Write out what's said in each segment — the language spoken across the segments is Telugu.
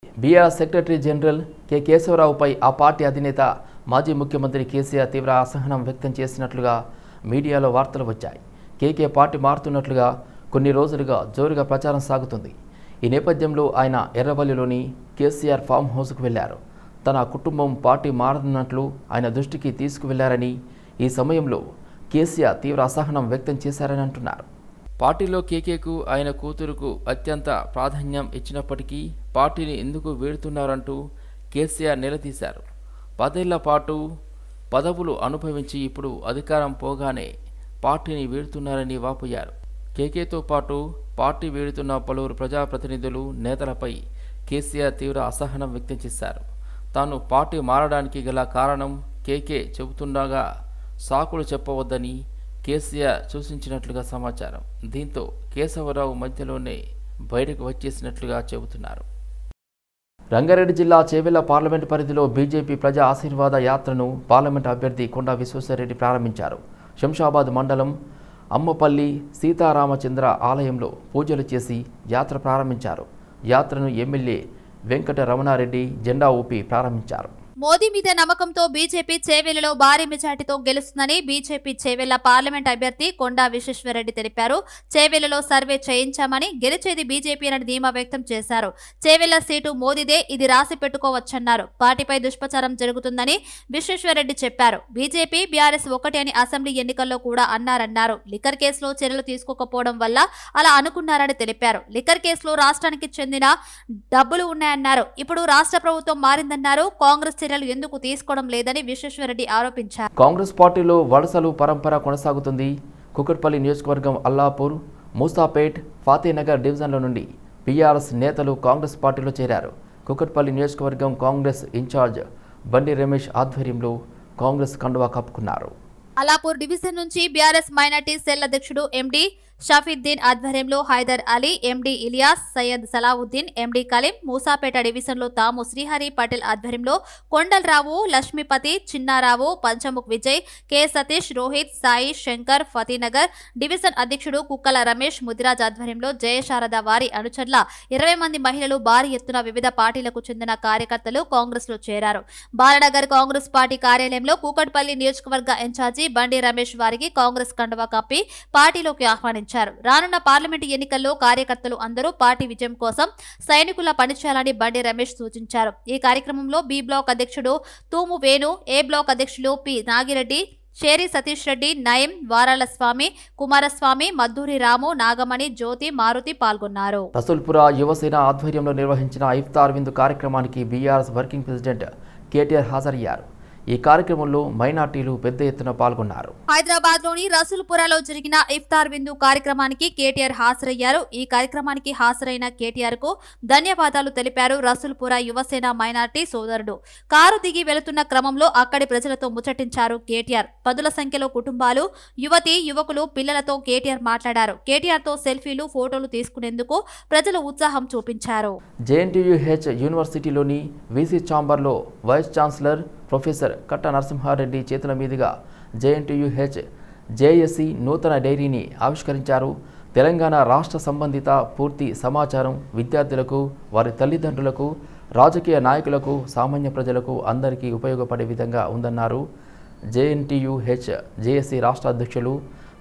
బీఆర్ సెక్రటరీ జనరల్ కె కేశవరావుపై ఆ పార్టీ అధినేత మాజీ ముఖ్యమంత్రి కేసీఆర్ తీవ్ర అసహనం వ్యక్తం చేసినట్లుగా మీడియాలో వార్తలు వచ్చాయి. కేకే పార్టీ మారుతున్నట్లుగా కొన్ని రోజులుగా జోరుగా ప్రచారం సాగుతుంది. ఈ నేపథ్యంలో ఆయన ఎర్రవల్లిలోని కేసీఆర్ ఫామ్ హౌస్కు వెళ్లారు. తన కుటుంబం పార్టీ మారుతున్నట్లు ఆయన దృష్టికి తీసుకువెళ్లారని, ఈ సమయంలో కేసీఆర్ తీవ్ర అసహనం వ్యక్తం చేశారని అంటున్నారు. పార్టీలో కేకేకు ఆయన కూతురుకు అత్యంత ప్రాధాన్యం ఇచ్చినప్పటికీ పార్టీని ఎందుకు వీడుతున్నారంటూ కేసీఆర్ నిలదీశారు. 10 ఏళ్ల పాటు పదవులు అనుభవించి ఇప్పుడు అధికారం పోగానే పార్టీని వీడుతున్నారని వాపోయారు. కేకేతో పాటు పార్టీ వీడుతున్న పలువురు ప్రజాప్రతినిధులు, నేతలపై కేసీఆర్ తీవ్ర అసహనం వ్యక్తం చేశారు. తాను పార్టీ మారడానికి గల కారణం కేకే చెబుతుండగా సాకులు చెప్పవద్దని కేసీఆర్ సూచించినట్లుగా సమాచారం. దీంతో కేశవరావు మధ్యలోనే బయటకు వచ్చేసినట్లుగా చెబుతున్నారు. రంగారెడ్డి జిల్లా చేవెళ్ల పార్లమెంటు పరిధిలో బీజేపీ ప్రజా ఆశీర్వాద యాత్రను పార్లమెంటు అభ్యర్థి కొండా విశ్వేశ్వరరెడ్డి ప్రారంభించారు. శంషాబాద్ మండలం అమ్మపల్లి సీతారామచంద్ర ఆలయంలో పూజలు చేసి యాత్ర ప్రారంభించారు. యాత్రను ఎమ్మెల్యే వెంకట రమణారెడ్డి జెండా ఊపి ప్రారంభించారు. మోదీ మీద నమ్మకంతో బీజేపీ చేవెళ్లలో భారీ మెజార్టీతో గెలుస్తుందని బీజేపీ చేవెళ్ల పార్లమెంట్ అభ్యర్థి కొండా విశ్వేశ్వరరెడ్డి తెలిపారు. చేవెళ్లలో సర్వే చేయించామని, గెలిచేది బీజేపీ అని ధీమా వ్యక్తం చేశారు. చేవెళ్ల సీటు మోదీదే, ఇది రాసి పెట్టుకోవచ్చన్నారు. పార్టీపై దుష్ప్రచారం జరుగుతుందని విశ్వేశ్వరరెడ్డి చెప్పారు. బీజేపీ బీఆర్ఎస్ ఒకటి అని అసెంబ్లీ ఎన్నికల్లో కూడా అన్నారన్నారు. లిక్కర్ కేసులో చర్యలు తీసుకోకపోవడం వల్ల అలా అనుకున్నారని తెలిపారు. లిక్కర్ కేసులో రాష్ట్రానికి చెందిన డబ్బులు ఉన్నాయన్నారు. ఇప్పుడు రాష్ట్ర ప్రభుత్వం మారిందన్నారు. కాంగ్రెస్ చర్యలు ఎందుకు తీసుకోవడం లేదని విశ్వేశ్వరరెడ్డి ఆరోపించారు. కాంగ్రెస్ పార్టీలో వలసలు పరంపర కొనసాగుతుంది. కుకట్పల్లి నియోజకవర్గం అల్లాపూర్, మూసాపేట్, ఫాతేనగర్ డివిజన్ల నుండి బీఆర్ఎస్ నేతలు కాంగ్రెస్ పార్టీలో చేరారు. కుకట్పల్లి నియోజకవర్గం కాంగ్రెస్ ఇన్ఛార్జ్ బండి రమేష్ ఆధ్వర్యంలో కాంగ్రెస్ కండువా కప్పుకున్నారు. అల్లాపూర్ డివిజన్ నుంచి బీఆర్ఎస్ మైనార్టీ సెల్ అధ్యక్షుడు ఎండి షఫీద్దీన్ ఆధ్వర్యంలో హైదర్ అలీ, ఎండి ఇలియాస్, సయ్యద్ సలావుద్దీన్, ఎండి కలీం, మూసాపేట డివిజన్లో తాము శ్రీహరి పటేల్ ఆధ్వర్యంలో కొండలరావు, లక్ష్మీపతి, చిన్నారావు, పంచముఖ్ విజయ్, కె సతీష్, రోహిత్, సాయి, శంకర్, ఫతీనగర్ డివిజన్ అధ్యక్షుడు కుక్కల రమేష్, ముదిరాజ్ ఆధ్వర్యంలో జయశారద వారి అనుచరుల 20 మంది మహిళలు భారీ ఎత్తున వివిధ పార్టీలకు చెందిన కార్యకర్తలు కాంగ్రెస్ లో చేరారు. బాలనగర్ కాంగ్రెస్ పార్టీ కార్యాలయంలో కూకట్పల్లి నియోజకవర్గ ఇన్ఛార్జి బండి రమేష్ వారికి కాంగ్రెస్ కండువా కప్పి పార్టీలోకి ఆహ్వానించారు. రానున్న పార్లమెంటు ఎన్నికల్లో కార్యకర్తలు అందరూ పార్టీ విజయం కోసం సైనికుల పనిచేయాలని బండి రమేష్ సూచించారు. ఈ కార్యక్రమంలో బి బ్లాక్ అధ్యక్షుడు తూము వేణు, ఏ బ్లాక్ అధ్యక్షులు పి నాగిరెడ్డి, షేరి సతీష్ రెడ్డి, నయం, వారాల స్వామి, కుమారస్వామి, మద్దూరి రాము, నాగమణి, జ్యోతి, మారుతి పాల్గొన్నారు. రసూల్పుర యువసేన ఆధ్వర్యంలో నిర్వహించిన ఇఫ్తార్ విందు కార్యక్రమానికి బీఆర్ఎస్ వర్కింగ్ ప్రెసిడెంట్ కేటీఆర్ హాజరయ్యారు. ఈ కార్యక్రమంలో మైనార్టీలు పెద్ద ఎత్తున పాల్గొన్నారు. హైదరాబాద్ లోని రసూల్పురలో జరిగిన ఇఫ్తార్ విందు కార్యక్రమానికి కేటీఆర్ హాజరయ్యారు. ఈ కార్యక్రమానికి హాజరైన కేటీఆర్ కు ధన్యవాదాలు తెలిపారు. రసూల్పుర యువసేన మైనార్టీ సోదరుడు కారు దిగి వెళుతున్న క్రమంలో అక్కడి ప్రజలతో ముచ్చటించారు కేటీఆర్. పదుల సంఖ్యలో కుటుంబాలు, యువతి, యువకులు, పిల్లలతో కేటీఆర్ మాట్లాడారు. కేటీఆర్ తో సెల్ఫీలు, ఫోటోలు తీసుకునేందుకు ప్రజలు ఉత్సాహం చూపించారు. జేఎన్టీయూహెచ్ యూనివర్సిటీలోని వీసీ ఛాంబర్లో vice chancellor professor Katta Narasimha Reddy చేతుల మీదుగా జేఎన్టీయూహెచ్ జేఎస్సీ నూతన డైరీని ఆవిష్కరించారు. తెలంగాణ రాష్ట్ర సంబంధిత పూర్తి సమాచారం విద్యార్థులకు, వారి తల్లిదండ్రులకు, రాజకీయ నాయకులకు, సామాన్య ప్రజలకు అందరికీ ఉపయోగపడే విధంగా ఉందన్నారు. జేఎన్టీయూహెచ్ జేఎస్సీ రాష్ట్ర అధ్యక్షులు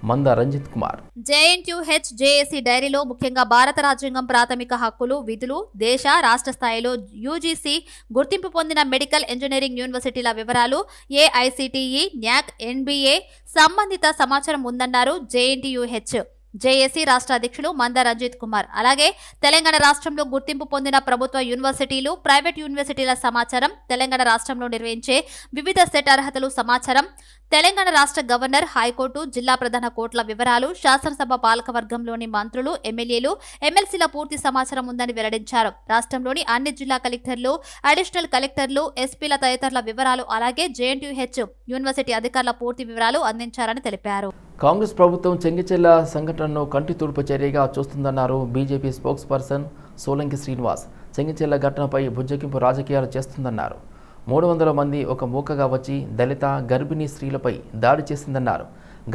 మంద రంజిత్ కుమార్. జేఎన్టీయూహెచ్ జేఏసీ డైరీలో ముఖ్యంగా భారత రాజ్యాంగం, ప్రాథమిక హక్కులు, విధులు, దేశ, రాష్ట్ర స్థాయిలో యూజీసీ గుర్తింపు పొందిన మెడికల్, ఇంజనీరింగ్ యూనివర్సిటీల వివరాలు, ఏఐసిటిఈ, న్యాక్, ఎన్బీఏ సంబంధిత సమాచారం ఉందన్నారు. జేఎన్టీయూహెచ్ జేఏసీ రాష్ట్ర అధ్యక్షులు మంద రంజిత్ కుమార్. అలాగే తెలంగాణ రాష్ట్రంలో గుర్తింపు పొందిన ప్రభుత్వ యూనివర్సిటీలు, ప్రైవేట్ యూనివర్సిటీల సమాచారం, తెలంగాణ రాష్ట్రంలో నిర్వహించే వివిధ సెట్ అర్హతలు సమాచారం, తెలంగాణ రాష్ట్ర గవర్నర్, హైకోర్టు, జిల్లా ప్రధాన కోర్టుల వివరాలు, శాసనసభ పాలకవర్గంలోని మంత్రులు, ఎమ్మెల్యేలు, ఎమ్మెల్సీల పూర్తి సమాచారం ఉందని వెల్లడించారు. రాష్ట్రంలోని అన్ని జిల్లా కలెక్టర్లు, అడిషనల్ కలెక్టర్లు, ఎస్పీల తదితరుల వివరాలు, అలాగే జేఎన్టీయూహెచ్ యూనివర్సిటీ అధికారుల పూర్తి వివరాలు అందించారని తెలిపారు. కాంగ్రెస్ ప్రభుత్వం చెంగిచెర్ల సంఘటనను కంటి తూర్పు చర్యగా చూస్తుందన్నారు BJP spokesperson Solanki Srinivas. Chengicherla ఘటనపై బుజ్జగింపు రాజకీయాలు చేస్తుందన్నారు. 300 మంది ఒక మూకగా వచ్చి దళిత, గర్భిణీ స్త్రీలపై దాడి చేసిందన్నారు.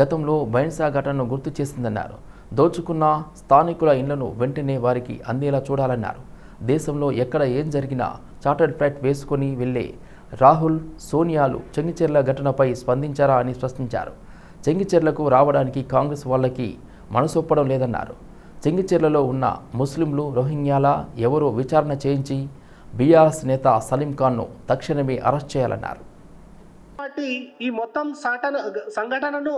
గతంలో బైన్సా ఘటనను గుర్తు చేసిందన్నారు. దోచుకున్న స్థానికుల ఇళ్లను వెంటనే వారికి అందేలా చూడాలన్నారు. దేశంలో ఎక్కడ ఏం జరిగినా చార్టర్డ్ ఫ్లైట్ వేసుకొని వెళ్లే రాహుల్ సోనియాలు చెంగిచెర్ల ఘటనపై స్పందించారా అని ప్రశ్నించారు. చెంగిచెర్లకు రావడానికి కాంగ్రెస్ వాళ్ళకి మనసొప్పడం లేదన్నారు. చెంగిచెర్లలో ఉన్న ముస్లింలు రోహింగ్యాల ఎవరో విచారణ చేయించి బీఆర్ఎస్ నేత సలీం ఖాన్ను తక్షణమే అరెస్ట్ చేయాలన్నారు. ఈ మొత్తం సంఘటనను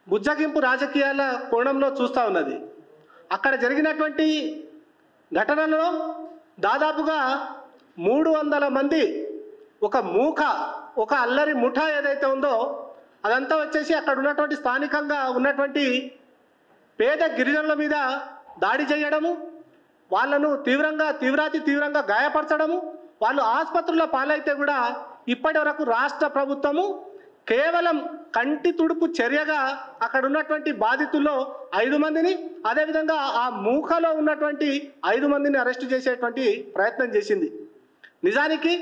బుజ్జగింపు రాజకీయాల కోణంలో చూస్తూ ఉన్నది. అక్కడ జరిగినటువంటి ఘటనలో దాదాపుగా 300 మంది ఒక అల్లరి ముఠా ఏదైతే ఉందో అదంతా వచ్చేసి అక్కడ ఉన్నటువంటి స్థానికంగా ఉన్నటువంటి పేద గిరిజనుల మీద దాడి చేయడము, వాళ్ళను తీవ్రంగా గాయపరచడము, వాళ్ళు ఆసుపత్రుల పాలైతే కూడా ఇప్పటి వరకు రాష్ట్ర ప్రభుత్వము కేవలం కంటి తుడుపు చర్యగా అక్కడ ఉన్నటువంటి బాధితుల్లో 5 మందిని, అదేవిధంగా ఆ మూకలో ఉన్నటువంటి 5 మందిని అరెస్టు చేసేటువంటి ప్రయత్నం చేసింది. నిజానికి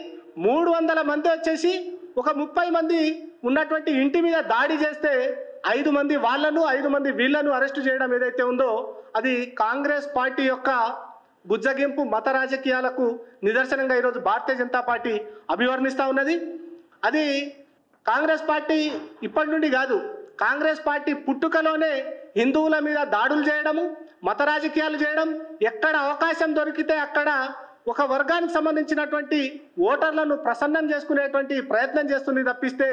300 మంది వచ్చేసి ఒక 30 మంది ఉన్నటువంటి ఇంటి మీద దాడి చేస్తే 5 మంది వాళ్ళను 5 మంది వీళ్ళను అరెస్టు చేయడం ఏదైతే ఉందో అది కాంగ్రెస్ పార్టీ యొక్క బుజ్జగింపు మత రాజకీయాలకు నిదర్శనంగా ఈరోజు భారతీయ జనతా పార్టీ అభివర్ణిస్తూ ఉన్నది. అది కాంగ్రెస్ పార్టీ ఇప్పటి నుండి కాదు, కాంగ్రెస్ పార్టీ పుట్టుకలోనే హిందువుల మీద దాడులు చేయడము, మత రాజకీయాలు చేయడం, ఎక్కడ అవకాశం దొరికితే అక్కడ ఒక వర్గానికి సంబంధించినటువంటి ఓటర్లను ప్రసన్నం చేసుకునేటువంటి ప్రయత్నం చేస్తుంది తప్పిస్తే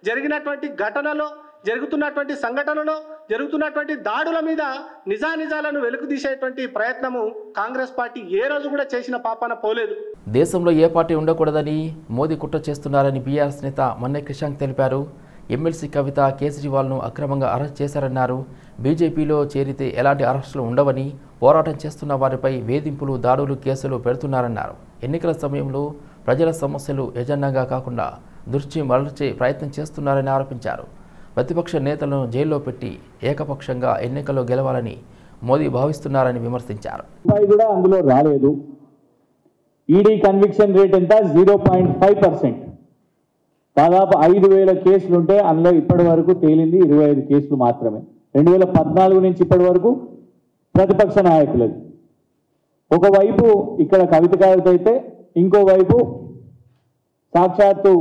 జరిగినటువంటి ఘటనలో, జరుగుతున్నటువంటి సంఘటనలో, జరుగుతున్నటువంటి దాడుల మీద నిజానిజాలను వెలుగుతీసేటువంటి ప్రయత్నము కాంగ్రెస్ పార్టీ ఏ రోజు కూడా చేసిన పాపాన పోలేదు. దేశంలో ఏ పార్టీ ఉండకూడదని మోదీ కుట్ర చేస్తున్నారని బీఆర్ఎస్ నేత మన్నె క్రిషాంక్ తెలిపారు. ఎమ్మెల్సీ కవిత కేజ్రీవాల్ను అక్రమంగా అరెస్ట్ చేశారన్నారు. బీజేపీలో చేరితే ఎలాంటి అరెస్టులు ఉండవని, పోరాటం చేస్తున్న వారిపై వేధింపులు, దాడులు, కేసులు పెడుతున్నారన్నారు. ఎన్నికల సమయంలో ప్రజల సమస్యలు ఎజెండాగా కాకుండా దృష్టి మరల్చే ప్రయత్నం చేస్తున్నారని ఆరోపించారు. ప్రతిపక్ష నేతలను జైల్లో పెట్టి ఏకపక్షంగా ఎన్నికల్లో గెలవాలని మోదీ భావిస్తున్నారని విమర్శించారు. కూడా అందులో రాలేదు. ఈడీ కన్విక్షన్ రేట్ ఎంత? 0.5%. దాదాపు 5,000 కేసులు ఉంటే అందులో ఇప్పటి వరకు తేలింది 25 కేసులు మాత్రమే. 2014 నుంచి ఇప్పటి వరకు ప్రతిపక్ష నాయకులది. ఒకవైపు ఇక్కడ కవిత అయితే, ఇంకోవైపు సాక్షాత్తు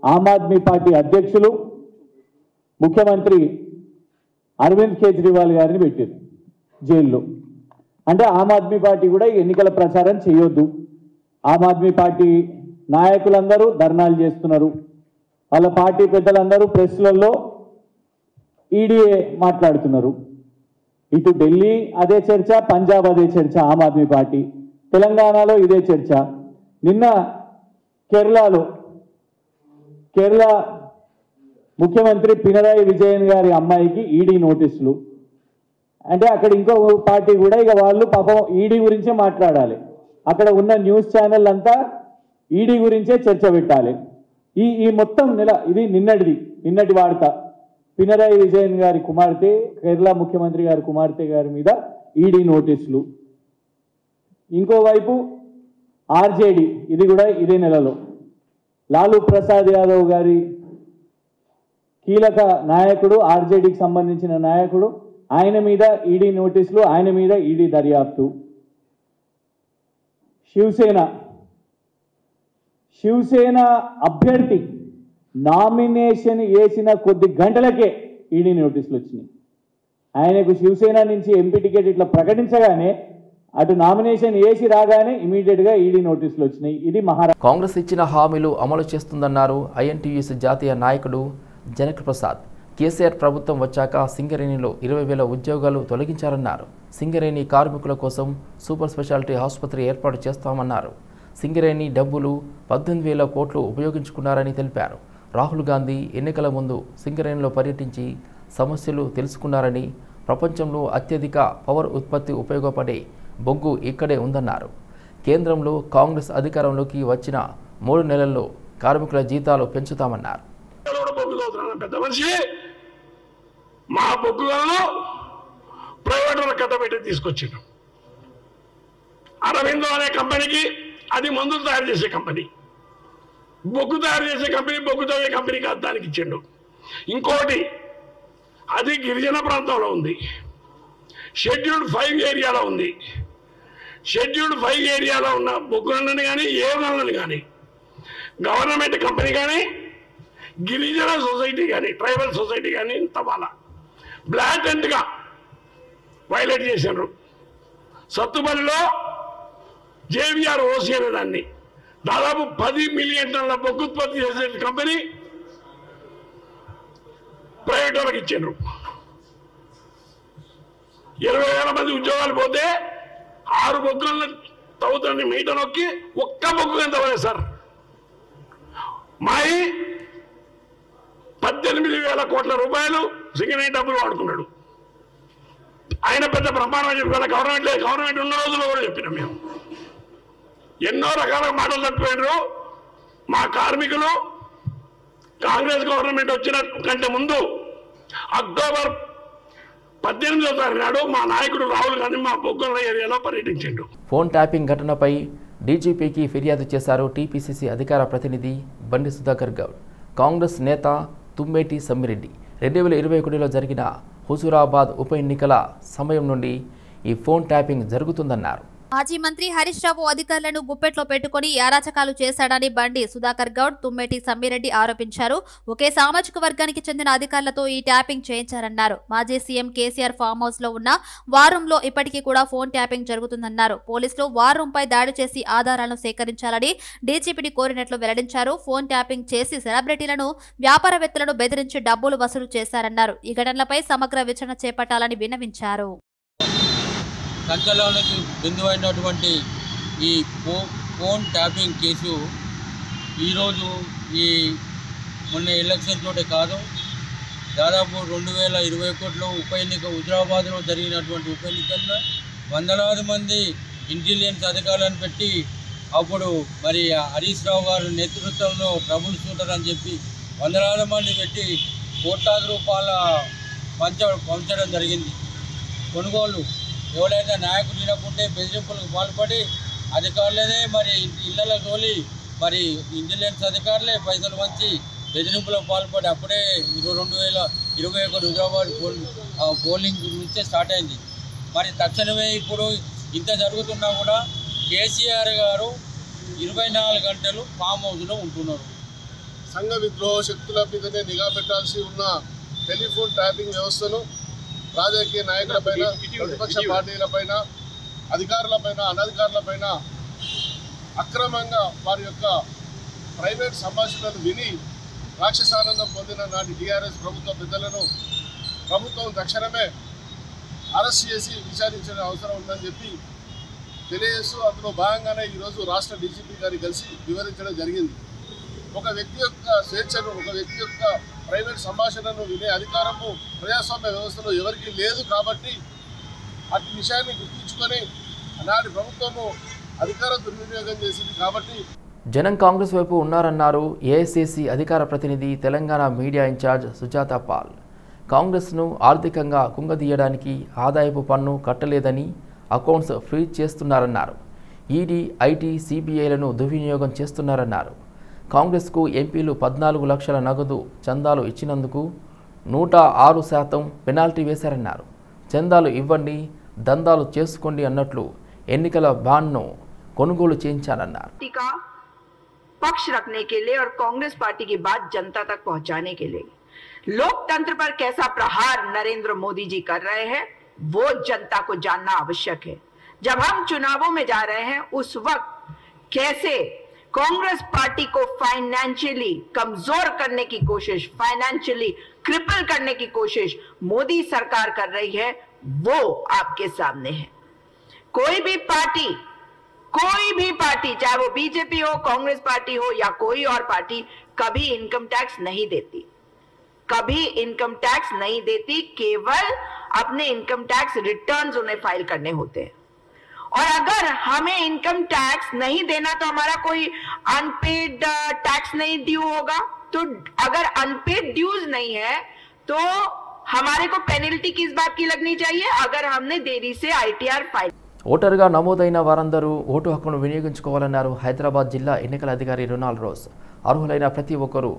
ఆమ్ ఆద్మీ పార్టీ అధ్యక్షులు ముఖ్యమంత్రి అరవింద్ కేజ్రీవాల్ గారిని పెట్టారు జైల్లో. అంటే ఆమ్ ఆద్మీ పార్టీ కూడా ఎన్నికల ప్రచారం చేయొద్దు. ఆమ్ ఆద్మీ పార్టీ నాయకులందరూ ధర్నాలు చేస్తున్నారు. వాళ్ళ పార్టీ పెద్దలందరూ ప్రెస్లలో ఈడీఏ మాట్లాడుతున్నారు. ఇటు ఢిల్లీ అదే చర్చ, పంజాబ్ అదే చర్చ, ఆమ్ ఆద్మీ పార్టీ తెలంగాణలో ఇదే చర్చ. నిన్న కేరళ ముఖ్యమంత్రి పినరాయి విజయన్ గారి అమ్మాయికి ఈడీ నోటీసులు. అంటే అక్కడ ఇంకో పార్టీ కూడా ఇక వాళ్ళు పాపం ఈడీ గురించే మాట్లాడాలి. అక్కడ ఉన్న న్యూస్ ఛానల్ అంతా ఈడీ గురించే చర్చ పెట్టాలి. ఈ మొత్తం నెల ఇది నిన్నటి వార్త. పినరాయి విజయన్ గారి కుమార్తె, కేరళ ముఖ్యమంత్రి గారి కుమార్తె గారి మీద ఈడీ నోటీసులు. ఇంకోవైపు ఆర్జేడీ, ఇది కూడా ఇదే నెలలో లాలూ ప్రసాద్ యాదవ్ గారి కీలక నాయకుడు, ఆర్జేడీకి సంబంధించిన నాయకుడు, ఆయన మీద ఈడీ నోటీసులు, ఆయన మీద ఈడీ దర్యాప్తు. శివసేన అభ్యర్థి నామినేషన్ వేసిన కొద్ది గంటలకే ఈడీ నోటీసులు వచ్చినాయి. ఆయనకు శివసేన నుంచి ఎంపీ టికెట్ ఇట్లా ప్రకటించగానే అటు నామినేషన్ వేసి రాగానే ఇమీడియట్గా ఈడీ నోటీసులు వచ్చినాయి. ఇది మహారాష్ట్ర. కాంగ్రెస్ ఇచ్చిన హామీలు అమలు చేస్తుందన్నారు ఐఎన్టీయూసీ జాతీయ నాయకుడు జనక్ ప్రసాద్. కేసీఆర్ ప్రభుత్వం వచ్చాక సింగరేణిలో 20,000 ఉద్యోగాలు తొలగించారన్నారు. సింగరేణి కార్మికుల కోసం సూపర్ స్పెషాలిటీ ఆసుపత్రి ఏర్పాటు చేస్తామన్నారు. సింగరేణి డబ్బులు 18,000 కోట్లు ఉపయోగించుకున్నారని తెలిపారు. రాహుల్ గాంధీ ఎన్నికల ముందు సింగరేణిలో పర్యటించి సమస్యలు తెలుసుకున్నారని, ప్రపంచంలో అత్యధిక పవర్ ఉత్పత్తి ఉపయోగపడే బొగ్గు ఇక్కడే ఉందన్నారు. కేంద్రంలో కాంగ్రెస్ అధికారంలోకి వచ్చిన 3 నెలల్లో కార్మికుల జీతాలు పెంచుతామన్నారు. పెద్ద మనిషి మా బొగ్గులను ప్రైవేట్ కట్టబెట్టి తీసుకొచ్చిండు. అరవిందో అనే కంపెనీకి, అది మందులు తయారు చేసే కంపెనీ, బొగ్గు తయారు చేసే కంపెనీ, బొగ్గు తవ్వే కంపెనీకి దానికి ఇచ్చిండు. ఇంకోటి అది గిరిజన ప్రాంతంలో ఉంది, షెడ్యూల్డ్ 5 ఏరియాలో ఉంది. షెడ్యూల్డ్ 5 ఏరియాలో ఉన్న బొగ్గులను కానీ ఏవనాలను కానీ గవర్నమెంట్ కంపెనీ కానీ గిరిజన సొసైటీ కానీ ట్రైబల్ సొసైటీ కానీ తమాలా బ్లాటెంట్గా వైలేట్ చేశారు. సత్తుపల్లిలో జేవిఆర్ ఓసీ అనే దాన్ని దాదాపు 10 మిలియన్ టన్నుల బొగ్గు ఉత్పత్తి చేసే కంపెనీ ప్రైవేట్ వాళ్ళకి ఇచ్చారు. 20,000 మంది ఉద్యోగాలు పోతే 6 బొగ్గులను తవ్వుతాన్ని మీట నొక్కి ఒక్క బొగ్గు ఎంత పడేది సార్. మాయి 18,000 కోట్ల రూపాయలు సింగరేణి డబ్బులు వాడుకున్నాడు. ఆయన పెద్ద ప్రమాణం చెప్పిన గవర్నమెంట్ ఉన్న రోజుల్లో కూడా చెప్పినాం మేము. ఎన్నో రకాల మాటలు తప్పిపోయినారు. మా కార్మికులు కాంగ్రెస్ గవర్నమెంట్ వచ్చిన కంటే ముందు అక్టోబర్ 18వ తారీఖు నాడు మా నాయకుడు రాహుల్ గాంధీ మా బొగ్గల ఏరియాలో పర్యటించాడు. ఫోన్ ట్యాపింగ్ ఘటనపై డీజీపీకి ఫిర్యాదు చేశారు టీపీసీసీ అధికార ప్రతినిధి బండి సుధాకర్ గౌడ్. కాంగ్రెస్ నేత తుమ్మేటి సమ్మిరెడ్డి 2021లో జరిగిన హుజూరాబాద్ ఉప ఎన్నికల సమయం నుండి ఈ ఫోన్ ట్యాపింగ్ జరుగుతుందన్నారు. మాజీ మంత్రి హరీష్ రావు అధికారులను గుప్పెట్లో పెట్టుకుని యారాచకాలు చేశాడని బండి సుధాకర్ గౌడ్, తుమ్మేటి సమ్మిరెడ్డి ఆరోపించారు. ఒకే సామాజిక వర్గానికి చెందిన అధికారులతో ఈ ట్యాపింగ్ చేయించారన్నారు. మాజీ సీఎం కేసీఆర్ ఫామ్ హౌస్ లో ఉన్న వార్ రూమ్ లో ఇప్పటికీ కూడా ఫోన్ ట్యాపింగ్ జరుగుతుందన్నారు. పోలీసులు వార్ రూమ్ పై దాడి చేసి ఆధారాలను సేకరించాలని డీజీపీని కోరినట్లు వెల్లడించారు. ఫోన్ ట్యాపింగ్ చేసి సెలబ్రిటీలను, వ్యాపారవేత్తలను బెదిరించి డబ్బులు వసూలు చేశారన్నారు. ఈ ఘటనలపై సమగ్ర విచారణ చేపట్టాలని విన్నవించారు. సంచలనానికి బిందువైనటువంటి ఈ ఫోన్ ట్యాపింగ్ కేసు ఈరోజు ఈ మొన్న ఎలక్షన్ తోటే కాదు, దాదాపు 2021లో ఉప ఎన్నిక హుజూరాబాద్లో జరిగినటువంటి ఉప ఎన్నికల్లో వందలాది మంది ఇంటెలిజెన్స్ అధికారులను పెట్టి అప్పుడు మరి హరీష్ రావు గారి నేతృత్వంలో ట్రబుల్ షూటర్ అని చెప్పి వందలాది మంది పెట్టి కోట్లాది రూపాయల పంచడం జరిగింది. కొనుగోలు ఎవరైతే నాయకులు తినకుంటే బెదిరింపులకు పాల్పడి అధికారులనే మరి ఇళ్లలో తోలి మరి ఇంటెలిజెన్స్ అధికారులే పైసలు వంచి బెదిరింపులకు పాల్పడి అప్పుడే 2021 హుజూరాబాద్ పోలింగ్ నుంచే స్టార్ట్ అయింది. మరి తక్షణమే ఇప్పుడు ఇంత జరుగుతున్నా కూడా కేసీఆర్ గారు 24 గంటలు ఫామ్ హౌస్లో ఉంటున్నారు. సంఘ విద్రోహ శక్తుల మీదనే నిఘా పెట్టాల్సి ఉన్న టెలిఫోన్ ట్యాపింగ్ వ్యవస్థను రాజకీయ నాయకులపైన, ప్రతిపక్ష పార్టీలపైన, అధికారులపైన, అనధికారులపైన అక్రమంగా వారి యొక్క ప్రైవేట్ సంభాషణలు విని రాక్షసానందం పొందిన నాటి టీఆర్ఎస్ ప్రభుత్వ పెద్దలను ప్రభుత్వం తక్షణమే అరెస్ట్ చేసి విచారించిన అవసరం ఉందని చెప్పి తెలియజేస్తూ అందులో భాగంగానే ఈరోజు రాష్ట్ర డీజీపీ గారికి కలిసి వివరించడం జరిగింది. ఒక వ్యక్తి యొక్క స్వేచ్ఛను, ఒక వ్యక్తి యొక్క ప్రైవేట్ సంభాషణను వినే అధికారము ప్రజాస్వామ్య వ్యవస్థలో ఎవరికి లేదు. కాబట్టి అటు విషయాన్ని గుర్తించుకొని నాటి ప్రభుత్వము అధికార దుర్వినియోగం చేసింది. కాబట్టి జనం కాంగ్రెస్ వైపు ఉన్నారన్నారు ఏఐసీసీ అధికార ప్రతినిధి, తెలంగాణ మీడియా ఇన్ఛార్జ్ సుజాత పాల్. కాంగ్రెస్ను ఆర్థికంగా కుంగదీయడానికి ఆదాయపు పన్ను కట్టలేదని అకౌంట్స్ ఫ్రీజ్ చేస్తున్నారన్నారు. ఈడీ, ఐటీ, సిబిఐలను దుర్వినియోగం చేస్తున్నారన్నారు. కాంగ్రెస్కు ఎంపీలు 14 లక్షల నగదు చందాలు ఇచ్చినందుకు 106% పెనాల్టీ వేశారన్నారు. చందాలు ఇవ్వండి, దందాలు చేసుకోండి అన్నట్లు ఎన్నికల బాండ్ను కొనుగోలు చేయించారన్నారు. पक्ष रखने के लिए और कांग्रेस पार्टी की बात जनता तक पहुंचाने के लिए लोकतंत्र पर कैसा प्रहार नरेंद्र मोदी जी कर रहे हैं वो जनता को जानना आवश्यक है. जब हम चुनावों में जा रहे हैं उस वक्त कैसे कांग्रेस पार्टी को फाइनेंशियली कमजोर करने की कोशिश, फाइनेंशियली क्रिपल करने की कोशिश मोदी सरकार कर रही है वो आपके सामने है. कोई भी पार्टी चाहे वो बीजेपी हो, कांग्रेस पार्टी हो या कोई और पार्टी कभी इनकम टैक्स नहीं देती, केवल अपने इनकम टैक्स रिटर्न्स उन्हें फाइल करने होते हैं. और अगर हमें इनकम टैक्स नहीं देना तो हमारा कोई अनपेड टैक्स नहीं ड्यू होगा. तो अगर अनपेड ड्यूज नहीं है तो हमारे को पेनल्टी किस बात की लगनी चाहिए? अगर हमने देरी से ITR फाइल. ఓటరుగా నమోదైన వారందరూ ఓటు హక్కును వినియోగించుకోవాలన్నారు హైదరాబాద్ జిల్లా ఎన్నికల అధికారి రొనాల్డ్ రోస్. అర్హులైన ప్రతి ఒక్కరూ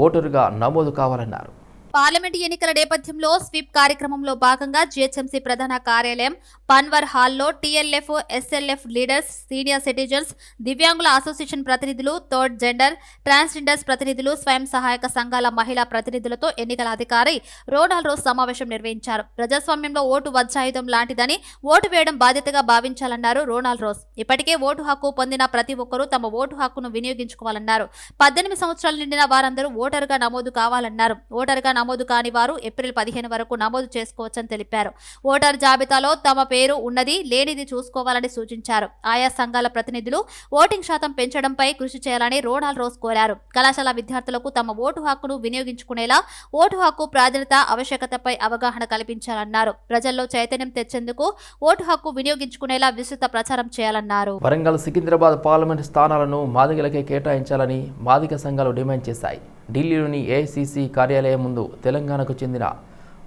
ఓటరుగా నమోదు కావాలన్నారు. పార్లమెంట్ ఎన్నికల నేపథ్యంలో స్వీప్ కార్యక్రమంలో భాగంగా జీహెచ్ఎంసీ ప్రధాన కార్యాలయం పన్వర్ హాల్లో TLF, SLF leaders, senior citizens, దివ్యాంగుల అసోసియేషన్ ప్రతినిధులు, థర్డ్ జెండర్, ట్రాన్స్జెండర్స్ ప్రతినిధులు, స్వయం సహాయక సంఘాల మహిళా ప్రతినిధులతో ఎన్నికల అధికారి రోనాల్డ్ రోజ్ సమావేశం నిర్వహించారు. ప్రజాస్వామ్యంలో ఓటు వజ్రాయుధం లాంటిదని, ఓటు వేయడం బాధ్యతగా భావించాలన్నారు రోనాల్డ్ రోజ్. ఇప్పటికే ఓటు హక్కు పొందిన ప్రతి ఒక్కరూ తమ ఓటు హక్కును వినియోగించుకోవాలన్నారు. 18 సంవత్సరాలు నిండిన వారందరూ ఓటరుగా నమోదు కావాలన్నారు. ఓటరుగా నమోదు కాని వారు ఏప్రిల్ 15 వరకు నమోదు చేసుకోవచ్చని తెలిపారు. ఓటర్ జాబితాలో తమ పేరు ఉన్నది లేనిది చూసుకోవాలని సూచించారు. ఆయా సంఘాల ప్రతినిధులు ఓటింగ్ శాతం పెంచడంపై కృషి చేయాలని రోనాల్డ్ రోజ్ కోరారు. కళాశాల విద్యార్థులకు తమ ఓటు హక్కును వినియోగించుకునేలా ఓటు హక్కు ప్రాధాన్యత, ఆవశ్యకతపై అవగాహన కల్పించాలన్నారు. ప్రజల్లో చైతన్యం తెచ్చేందుకు ఓటు హక్కు వినియోగించుకునేలా విస్తృత ప్రచారం చేయాలన్నారు. వరంగల్, సికింద్రాబాద్ పార్లమెంట్ స్థానాలను మాదిగలకే కేటాయించాలని మాదిగ సంఘాలు డిమాండ్ చేశాయి. ఢిల్లీలోని ఏఐసీసీ కార్యాలయం ముందు తెలంగాణకు చెందిన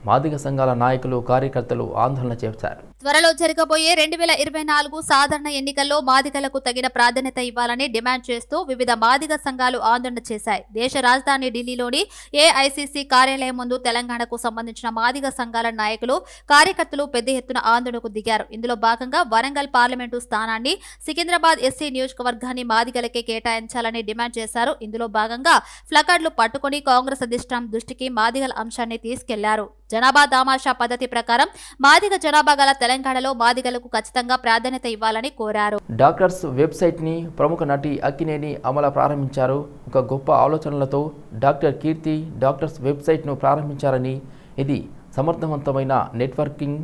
మాదిగ సంఘాల నాయకులు, కార్యకర్తలు ఆందోళన చేశారు. త్వరలో జరగబోయే 2024 సాధారణ ఎన్నికల్లో మాదిగలకు తగిన ప్రాధాన్యత ఇవ్వాలని డిమాండ్ చేస్తూ వివిధ మాదిగ సంఘాలు ఆందోళన చేశాయి. దేశ రాజధాని ఢిల్లీలోని ఏఐసీసీ కార్యాలయం ముందు తెలంగాణకు సంబంధించిన మాదిగ సంఘాల నాయకులు, కార్యకర్తలు పెద్ద ఎత్తున ఆందోళనకు దిగారు. ఇందులో భాగంగా వరంగల్ పార్లమెంటు స్థానాన్ని, సికింద్రాబాద్ ఎస్సీ నియోజకవర్గాన్ని మాదిగలకే కేటాయించాలని డిమాండ్ చేశారు. ఇందులో భాగంగా ప్లకార్డులు పట్టుకుని కాంగ్రెస్ అధిష్టానం దృష్టికి మాదిగల అంశాన్ని తీసుకెళ్లారు. జనాభా దామాషా పద్ధతి ప్రకారం మాదిగ జనాభా గల తెలంగాణలో మాదిగలకు ఖచ్చితంగా ప్రాధాన్యత ఇవ్వాలని కోరారు. డాక్టర్స్ వెబ్సైట్ ని ప్రముఖ నటి అక్కినేని అమల ప్రారంభించారు. ఒక గొప్ప ఆలోచనలతో డాక్టర్ కీర్తి డాక్టర్స్ వెబ్సైట్ ను ప్రారంభించారని, ఇది సమర్థవంతమైన నెట్వర్కింగ్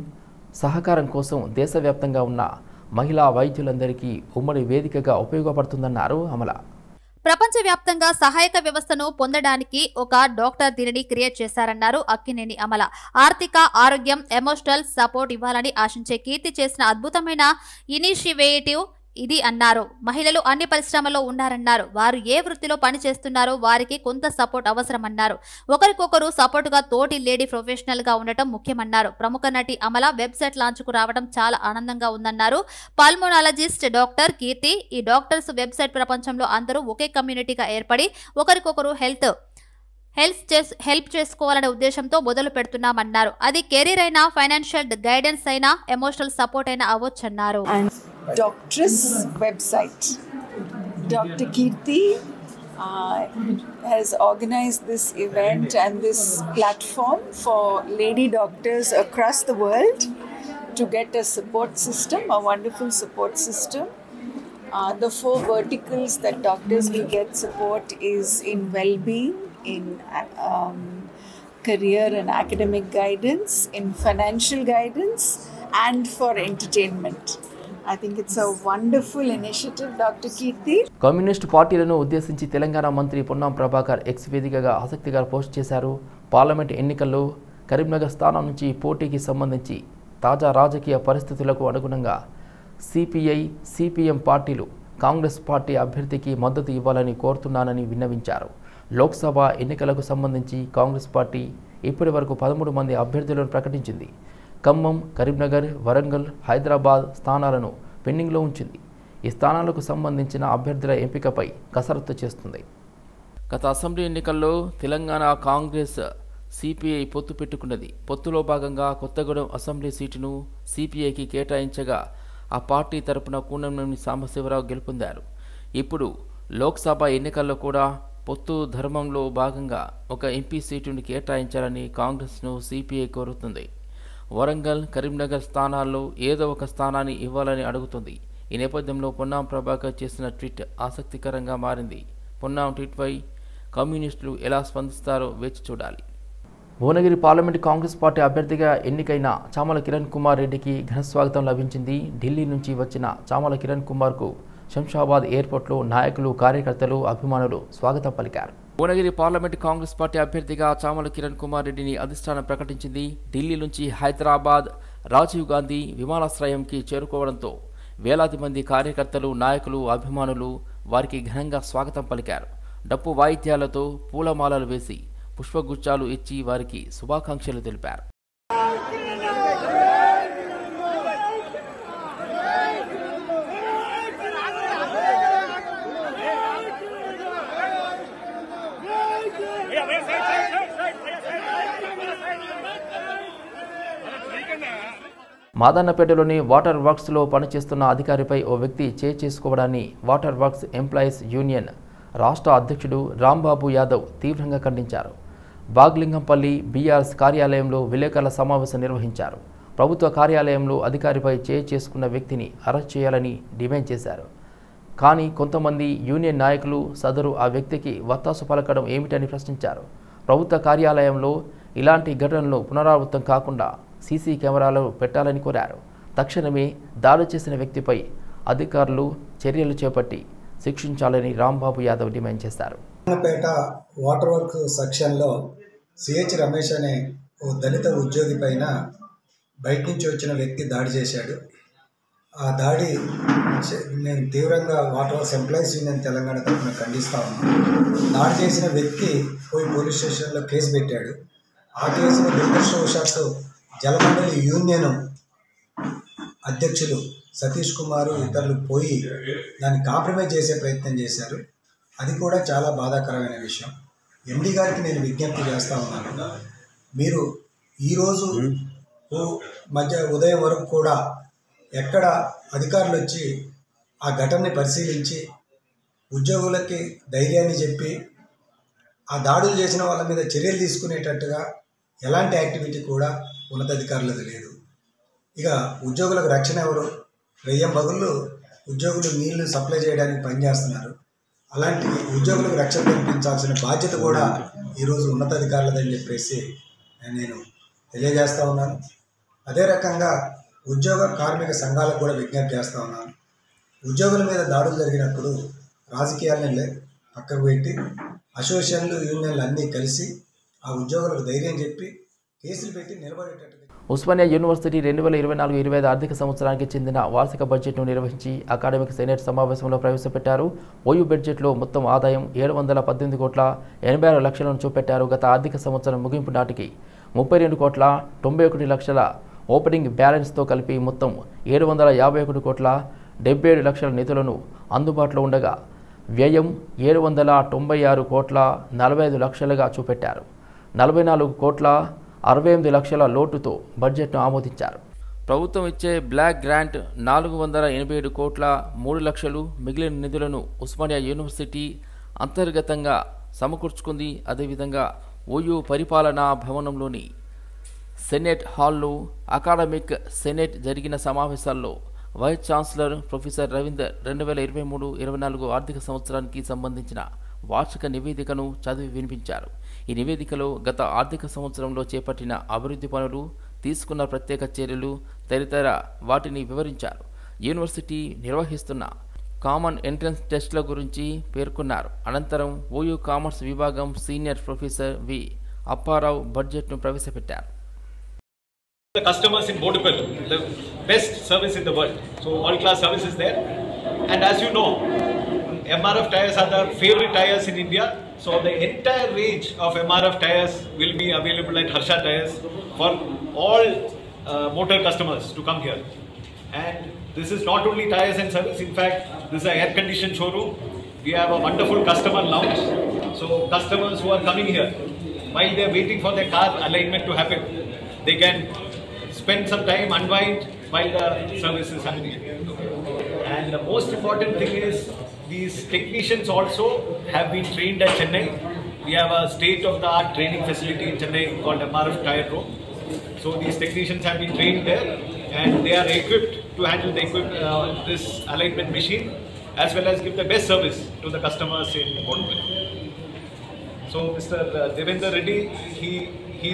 సహకారం కోసం దేశవ్యాప్తంగా ఉన్న మహిళా వైద్యులందరికీ ఉమ్మడి వేదికగా ఉపయోగపడుతుందన్నారు అమల. ప్రపంచవ్యాప్తంగా సహాయక వ్యవస్థను పొందడానికి ఒక డాక్టర్ దీనిని క్రియేట్ చేశారన్నారు అక్కినేని అమల. ఆర్థిక, ఆరోగ్యం, ఎమోషనల్ సపోర్ట్ ఇవ్వాలని ఆశించే కీర్తి చేసిన అద్భుతమైన ఇనిషియేటివ్ ఇది అన్నారు. మహిళలు అన్ని పరిశ్రమల్లో ఉన్నారన్నారు. వారు ఏ వృత్తిలో పని చేస్తున్నారో వారికి కొంత సపోర్ట్ అవసరమన్నారు. ఒకరికొకరు సపోర్టుగా తోటి లేడీ ప్రొఫెషనల్ గా ఉండటం ముఖ్యమన్నారు. ప్రముఖ నటి అమల వెబ్సైట్ లాంచ్ కు రావడం చాలా ఆనందంగా ఉందన్నారు. పల్మోనాలజిస్ట్ డాక్టర్ కీర్తి, ఈ డాక్టర్స్ వెబ్సైట్ ప్రపంచంలో అందరూ ఒకే కమ్యూనిటీగా ఏర్పడి ఒకరికొకరు హెల్ప్ చేసుకోవాలనే ఉద్దేశంతో మొదలు పెడుతున్నామన్నారు. అది కెరీర్ అయినా, ఫైనాన్షియల్ గైడెన్స్ అయినా, ఎమోషనల్ సపోర్ట్ అయినా అవ్వొచ్చన్నారు. Doctress website. Dr. Kirti has organized this event and this platform for lady doctors across the world to get a support system, a wonderful support system. The 4 verticals that doctors will get support is in well-being, in career and academic guidance, in financial guidance, and for entertainment. I think it's a wonderful initiative, Dr. Kirti. Communist పార్టీలను ఉద్దేశించి తెలంగాణ మంత్రి పొన్నం ప్రభాకర్ ఎక్స్ వేదికగా ఆసక్తిగా పోస్ట్ చేశారు. పార్లమెంట్ ఎన్నికల్లో కరీంనగర్ స్థానం నుంచి పోటీకి సంబంధించి తాజా రాజకీయ పరిస్థితులకు అనుగుణంగా సిపిఐ, సిపిఎం పార్టీలు కాంగ్రెస్ పార్టీ అభ్యర్థికి మద్దతు ఇవ్వాలని కోరుతున్నానని విన్నవించారు. లోక్సభ ఎన్నికలకు సంబంధించి కాంగ్రెస్ పార్టీ ఇప్పటి వరకు 13 మంది అభ్యర్థులను ప్రకటించింది. ఖమ్మం, కరీంనగర్, వరంగల్, హైదరాబాద్ స్థానాలను పెండింగ్లో ఉంచింది. ఈ స్థానాలకు సంబంధించిన అభ్యర్థుల ఎంపికపై కసరత్తు చేస్తుంది. గత అసెంబ్లీ ఎన్నికల్లో తెలంగాణ కాంగ్రెస్ సిపిఐ పొత్తు పెట్టుకున్నది. పొత్తులో భాగంగా కొత్తగూడెం అసెంబ్లీ సీటును సిపిఐకి కేటాయించగా ఆ పార్టీ తరపున కూనంనేని సాంబశివరావు గెలుపొందారు. ఇప్పుడు లోక్సభ ఎన్నికల్లో కూడా పొత్తు ధర్మంలో భాగంగా ఒక ఎంపీ సీటును కేటాయించాలని కాంగ్రెస్ను సిపిఐ కోరుతుంది. వరంగల్, కరీంనగర్ స్థానాల్లో ఏదో ఒక స్థానాన్ని ఇవ్వాలని అడుగుతుంది. ఈ నేపథ్యంలో పొన్నం ప్రభాకర్ చేసిన ట్వీట్ ఆసక్తికరంగా మారింది. పొన్నం ట్వీట్పై కమ్యూనిస్టులు ఎలా స్పందిస్తారో వేచి చూడాలి. భువనగిరి పార్లమెంటు కాంగ్రెస్ పార్టీ అభ్యర్థిగా ఎన్నికైన చామల కిరణ్ కుమార్ రెడ్డికి ఘనస్వాగతం లభించింది. ఢిల్లీ నుంచి వచ్చిన చామల కిరణ్ కుమార్కు శంషాబాద్ ఎయిర్పోర్ట్లో నాయకులు, కార్యకర్తలు, అభిమానులు స్వాగతం పలికారు. భువనగిరి పార్లమెంటు కాంగ్రెస్ పార్టీ అభ్యర్థిగా చామల కిరణ్ కుమార్ రెడ్డిని అధిష్టానం ప్రకటించింది. ఢిల్లీ నుంచి హైదరాబాద్ రాజీవ్ గాంధీ విమానాశ్రయంకి చేరుకోవడంతో వేలాది మంది కార్యకర్తలు, నాయకులు, అభిమానులు వారికి ఘనంగా స్వాగతం పలికారు. డప్పు వాయిద్యాలతో పూలమాలలు వేసి పుష్పగుచ్చాలు ఇచ్చి వారికి శుభాకాంక్షలు తెలిపారు. మాదన్నపేటలోని వాటర్ వర్క్స్లో పనిచేస్తున్న అధికారిపై ఓ వ్యక్తి చేసుకోవడాన్ని వాటర్ వర్క్స్ ఎంప్లాయీస్ యూనియన్ రాష్ట్ర అధ్యక్షుడు రాంబాబు యాదవ్ తీవ్రంగా ఖండించారు. బాగ్లింగంపల్లి బీఆర్ఎస్ కార్యాలయంలో విలేకరుల సమావేశం నిర్వహించారు. ప్రభుత్వ కార్యాలయంలో అధికారిపై చేసుకున్న వ్యక్తిని అరెస్ట్ చేయాలని డిమాండ్ చేశారు. కానీ కొంతమంది యూనియన్ నాయకులు సదరు ఆ వ్యక్తికి వత్తాసు పలకడం ఏమిటని ప్రశ్నించారు. ప్రభుత్వ కార్యాలయంలో ఇలాంటి ఘటనలు పునరావృతం కాకుండా సీసీ కెమెరాలు పెట్టాలని కోరారు. తక్షణమే దాడి చేసిన వ్యక్తిపై అధికారులు చర్యలు చేపట్టి శిక్షించాలని రాంబాబు యాదవ్ డిమాండ్ చేశారు. పేట వాటర్ వర్క్ సెక్షన్లో సిహెచ్ రమేష్ అనే ఓ దళిత ఉద్యోగి పైన బయట నుంచి వచ్చిన వ్యక్తి దాడి చేశాడు. ఆ దాడి నేను తీవ్రంగా water works employees union Telangana తరఫున ఖండిస్తా ఉన్నాను. దాడి చేసిన వ్యక్తి పోయి పోలీస్ స్టేషన్లో కేసు పెట్టాడు. ఆ కేసును దురదృష్టవశాత్తు జలమండలి యూనియన్ అధ్యక్షులు సతీష్ కుమారు ఇతరులు పోయి దాన్ని కాంప్రమైజ్ చేసే ప్రయత్నం చేశారు. అది కూడా చాలా బాధాకరమైన విషయం. ఎండి గారికి నేను విజ్ఞప్తి చేస్తూ ఉన్నాను, మీరు ఈరోజు ఉదయం వరకు కూడా ఎక్కడ అధికారులు వచ్చి ఆ ఘటనని పరిశీలించి ఉద్యోగులకి ధైర్యాన్ని చెప్పి ఆ దాడులు చేసిన వాళ్ళ మీద చర్యలు తీసుకునేటట్టుగా ఎలాంటి యాక్టివిటీ కూడా ఉన్నతాధికారులది లేదు. ఇక ఉద్యోగులకు రక్షణ ఎవరు? రెయ్యం బగుళ్ళు ఉద్యోగులు నీళ్లు సప్లై చేయడానికి పనిచేస్తున్నారు. అలాంటి ఉద్యోగులకు రక్షణ కల్పించాల్సిన బాధ్యత కూడా ఈరోజు ఉన్నతాధికారులదని చెప్పేసి నేను తెలియజేస్తూ ఉన్నాను. అదే రకంగా ఉద్యోగ కార్మిక సంఘాలకు కూడా విజ్ఞప్తి చేస్తూ ఉన్నాను. ఉద్యోగుల మీద దాడులు జరిగినప్పుడు రాజకీయాలనే పక్కకు పెట్టి అసోసియేషన్లు యూనియన్లు అన్నీ కలిసి ఆ ఉద్యోగులకు ధైర్యం చెప్పి కేసులు పెట్టి నిలబడేటట్టు. ఉస్మానియా యూనివర్సిటీ 2024-25 ఆర్థిక సంవత్సరానికి చెందిన వార్షిక బడ్జెట్ను నిర్వహించి అకాడమిక్ సెనేట్ సమావేశంలో ప్రవేశపెట్టారు. ఓయూ బడ్జెట్లో మొత్తం ఆదాయం 718,86,00,000లను చూపెట్టారు. గత ఆర్థిక సంవత్సరం ముగింపు నాటికి 32,91,00,000 ఓపెనింగ్ బ్యాలెన్స్తో కలిపి మొత్తం 751,77,00,000 నిధులను అందుబాటులో ఉండగా వ్యయం 796,45,45,00,000గా చూపెట్టారు. 44,68,00,000 లోటుతో బడ్జెట్ను ఆమోదించారు. ప్రభుత్వం ఇచ్చే బ్లాక్ గ్రాంట్ 487,03,00,000 మిగిలిన నిధులను ఉస్మానియా యూనివర్సిటీ అంతర్గతంగా సమకూర్చుకుంది. అదేవిధంగా ఓయూ పరిపాలనా భవనంలోని సెనేట్ హాల్లో అకాడమిక్ సెనేట్ జరిగిన సమావేశాల్లో వైస్ ఛాన్సలర్ ప్రొఫెసర్ రవీందర్ 2023-24 ఆర్థిక సంవత్సరానికి సంబంధించిన వార్షిక నివేదికను చదివి వినిపించారు. ఈ నివేదికలో గత ఆర్థిక సంవత్సరంలో చేపట్టిన అభివృద్ధి పనులు, తీసుకున్న ప్రత్యేక చర్యలు తదితర వాటిని వివరించారు. యూనివర్సిటీ నిర్వహిస్తున్న కామన్ ఎంట్రన్స్ టెస్టుల గురించి పేర్కొన్నారు. అనంతరం ఓయూ కామర్స్ విభాగం సీనియర్ ప్రొఫెసర్ వి అప్పారావు బడ్జెట్ను ప్రవేశపెట్టారు. The customers in Bodupallu, the best service in the world. So world-class service is there. And as you know, MRF tires are the favorite tires in India. So the entire range of MRF tires will be available at Harsha Tires for all motor customers to come here. And this is not only tires and service. In fact, this is an air-conditioned showroom. We have a wonderful customer lounge. So customers who are coming here, while they are waiting for their car alignment to happen, they can spend some time, unwind while the service is happening. And the most important thing is these technicians also have been trained at Chennai. We have a state-of-the-art training facility in Chennai called MRF Tire Room. So these technicians have been trained there and they are equipped to handle this alignment machine as well as give the best service to the customers in Bodupallu. So Mr. Devendra Reddy, he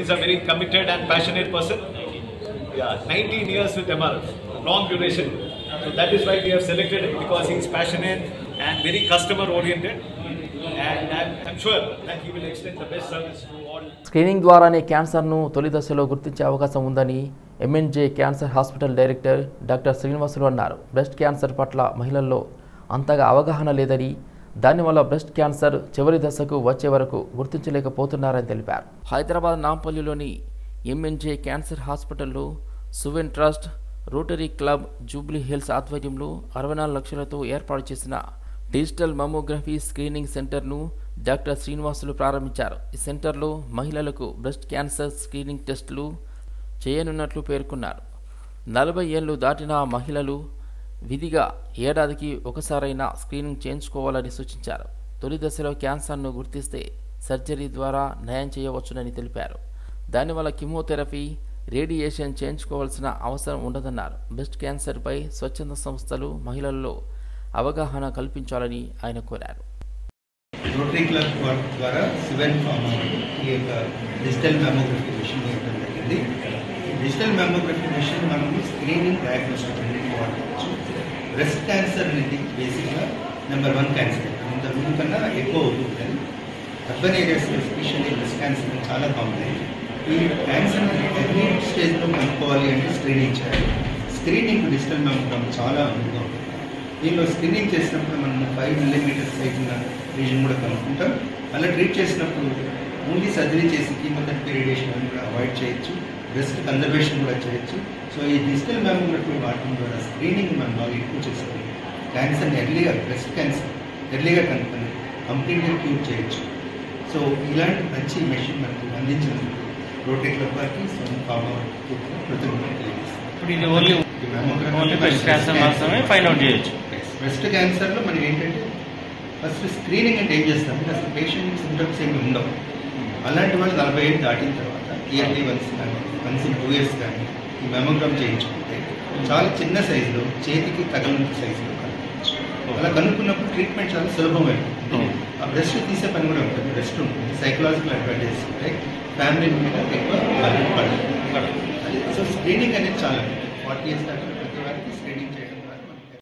is a very committed and passionate person. Yeah, 19 years with MRF, long duration. So that is why we have selected him, because he is passionate and very customer oriented. And I'm sure that he will extend the best service to all. Screening ద్వారానే క్యాన్సర్ను తొలి దశలో గుర్తించే అవకాశం ఉందని MNJ cancer hospital director doctor Srinivasulu అన్నారు. బ్రెస్ట్ క్యాన్సర్ పట్ల మహిళల్లో అంతగా అవగాహన లేదని, దానివల్ల బ్రెస్ట్ క్యాన్సర్ చివరి దశకు వచ్చే వరకు గుర్తించలేకపోతున్నారని తెలిపారు. హైదరాబాద్ నాంపల్లిలోని ఎంఎన్జే క్యాన్సర్ హాస్పిటల్లో Suven trust, rotary club Jubilee Hills ఆధ్వర్యంలో 64 లక్షలతో ఏర్పాటు చేసిన డిజిటల్ మమోగ్రఫీ స్క్రీనింగ్ సెంటర్ను డాక్టర్ శ్రీనివాసులు ప్రారంభించారు. ఈ సెంటర్లో మహిళలకు బ్రెస్ట్ క్యాన్సర్ స్క్రీనింగ్ టెస్టులు చేయనున్నట్లు పేర్కొన్నారు. 40 ఏళ్లు దాటిన మహిళలు విధిగా ఏడాదికి ఒకసారైనా స్క్రీనింగ్ చేయించుకోవాలని సూచించారు. తొలి దశలో క్యాన్సర్ను గుర్తిస్తే సర్జరీ ద్వారా నయం చేయవచ్చునని తెలిపారు. దానివల్ల కీమోథెరపీ, రేడియేషన్ చేయించుకోవాల్సిన అవసరం ఉండదన్నారు. బ్రెస్ట్ క్యాన్సర్పై స్వచ్ఛంద సంస్థలు మహిళల్లో అవగాహన కల్పించాలని ఆయన కోరారు. రోటరీ క్లబ్ ద్వారా సివెన్ ఫార్మా ఈ యొక్క డిజిటల్ మ్యామోగ్రఫీ మిషన్ ఇవ్వడం జరిగింది. డిజిటల్ మ్యామోగ్రఫీ మిషన్ మనము స్క్రీనింగ్, డయాగ్నోస్టిక్ రెండింటికి వాడుకోవచ్చు. బ్రెస్ట్ క్యాన్సర్ అనేది బేసిక్గా నెంబర్ 1 క్యాన్సర్. ఇంత ముందు కన్నా ఎక్కువ అవుతుంది. అర్బన్ ఏరియాస్లో ఎస్పెషల్లీ బ్రెస్ట్ క్యాన్సర్ చాలా కామన్ అయింది. ఈ క్యాన్సర్ ఎర్లీ స్టేజ్లో కనుక్కోవాలి అంటే స్క్రీనింగ్ చేయాలి. స్క్రీనింగ్ డిజిటల్ మ్యామోగ్రామ్ చాలా అనువుగా ఉంటుంది. దీనిలో స్క్రీనింగ్ చేసినప్పుడు మనం 5 mm సైజ్ ఉన్న రీజన్ కూడా కనుక్కుంటాం. అలా ట్రీట్ చేసినప్పుడు ఓన్లీ సర్జరీ చేసి కీమోథెరపీ, రేడియేషన్ అని కూడా అవాయిడ్ చేయొచ్చు. బ్రెస్ట్ కన్జర్వేషన్ కూడా చేయొచ్చు. సో ఈ డిజిటల్ మ్యామోగ్రఫీ వాడటం ద్వారా స్క్రీనింగ్ మనం బాగా ఎక్కువ చేసుకొని క్యాన్సర్ని ఎర్లీగా, బ్రెస్ట్ క్యాన్సర్ ఎర్లీగా కనుక్కొని కంప్లీట్గా క్యూర్ చేయొచ్చు. సో ఇలాంటి మంచి మెషిన్ మనకు అందించినందుకు రోటరీ క్లబ్ వారికి, స్వయం ఫార్మా వారికి కృతజ్ఞతలు తెలియజేస్తాం. ఇప్పుడు ఇది ఓన్లీ బ్రెస్ట్ క్యాన్సర్ మాత్రమే ఫైండ్ అవుట్ చేయొచ్చు. బ్రెస్ట్ క్యాన్సర్లో మనం ఏంటంటే ఫస్ట్ స్క్రీనింగ్ అంటే ఏం చేస్తాం అంటే అసలు పేషెంట్ సింటమ్స్ ఏమి ఉండవు. అలాంటి వాళ్ళు 40 ఏళ్ళు దాటిన తర్వాత ఇయర్లీ వన్స్ కానీ, వన్స్ ఇన్ 2 years కానీ ఈ మెమోగ్రామ్ చేయించుకుంటే చాలా చిన్న సైజులో, చేతికి తగలంత సైజులో కనుక్కోవచ్చు. అలా కనుక్కున్నప్పుడు ట్రీట్మెంట్ చాలా సులభమైంది. ఆ బ్రెస్ట్ తీసే పని కూడా ఉంటుంది. బ్రెస్ట్ ఉంటుంది, సైకలాజికల్ అడ్వాంటేజెస్ ఉంటాయి, ఫ్యామిలీ మీద ఎక్కువ పడదు. సో స్క్రీనింగ్ అనేది చాలా 40 years దాకా